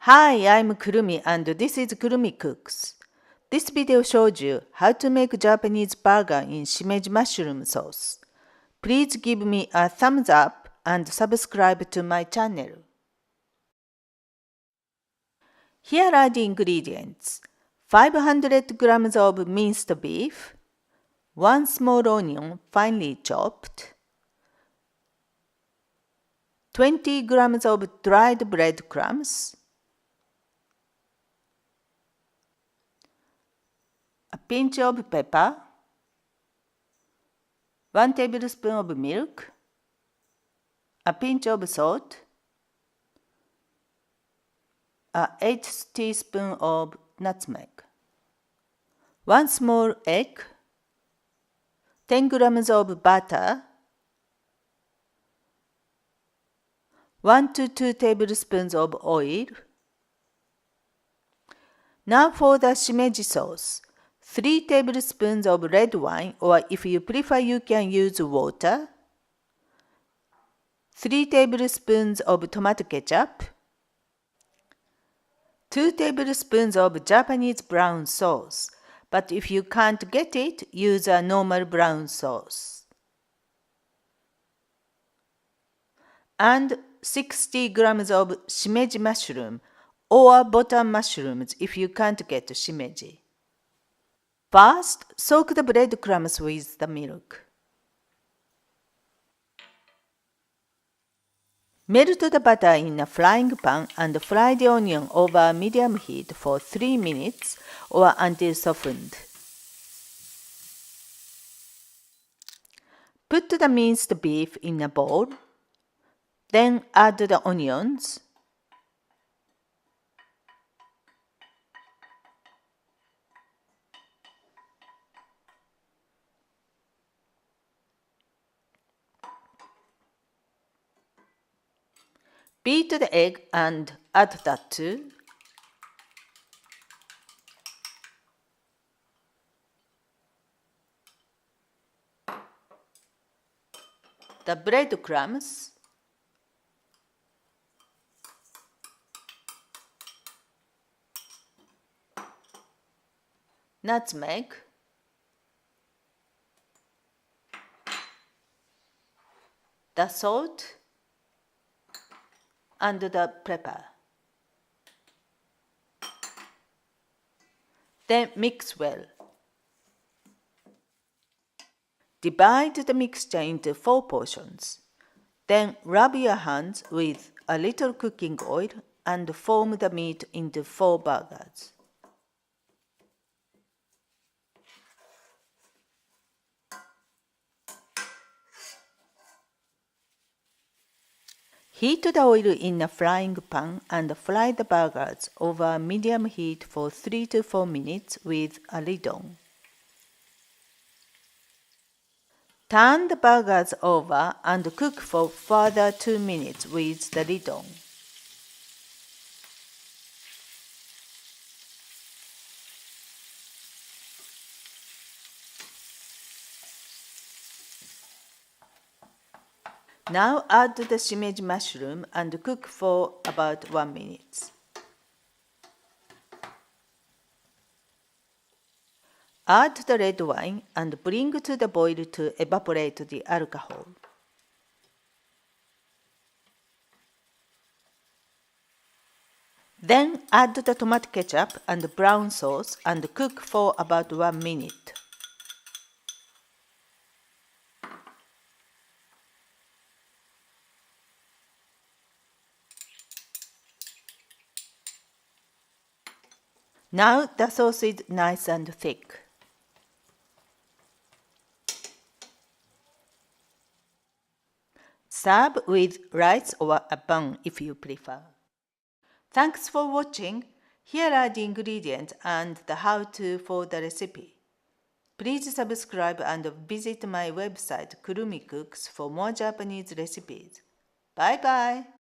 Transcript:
Hi, I'm Kurumi and this is Kurumicooks. This video shows you how to make Japanese burger in Shimeji mushroom sauce. Please give me a thumbs up and subscribe to my channel. Here are the ingredients. 500 grams of minced beef, 1 small onion finely chopped, 20 grams of dried breadcrumbs, a pinch of pepper, 1 tablespoon of milk, a pinch of salt, a 8 teaspoon of nutmeg, 1 small egg, 10 grams of butter, 1 to 2 tablespoons of oil. Now for the shimeji sauce. 3 tablespoons of red wine, or if you prefer you can use water, 3 tablespoons of tomato ketchup, 2 tablespoons of Japanese brown sauce, but if you can't get it, use a normal brown sauce, and 60 grams of shimeji mushroom or button mushrooms if you can't get shimeji. First, soak the breadcrumbs with the milk. Melt the butter in a frying pan and fry the onion over medium heat for 3 minutes or until softened. Put the minced beef in a bowl, then add the onions, beat the egg and add that too. The breadcrumbs, nutmeg, the salt, and the pepper. Then mix well. Divide the mixture into 4 portions. Then rub your hands with a little cooking oil and form the meat into 4 burgers. Heat the oil in a frying pan and fry the burgers over medium heat for 3 to 4 minutes with a lid on. Turn the burgers over and cook for further 2 minutes with the lid on. Now add the shimeji mushroom and cook for about 1 minute. Add the red wine and bring to the boil to evaporate the alcohol. Then add the tomato ketchup and brown sauce and cook for about 1 minute. Now the sauce is nice and thick. Serve with rice or a bun if you prefer. Thanks for watching. Here are the ingredients and the how-to for the recipe. Please subscribe and visit my website Kurumicooks for more Japanese recipes. Bye bye!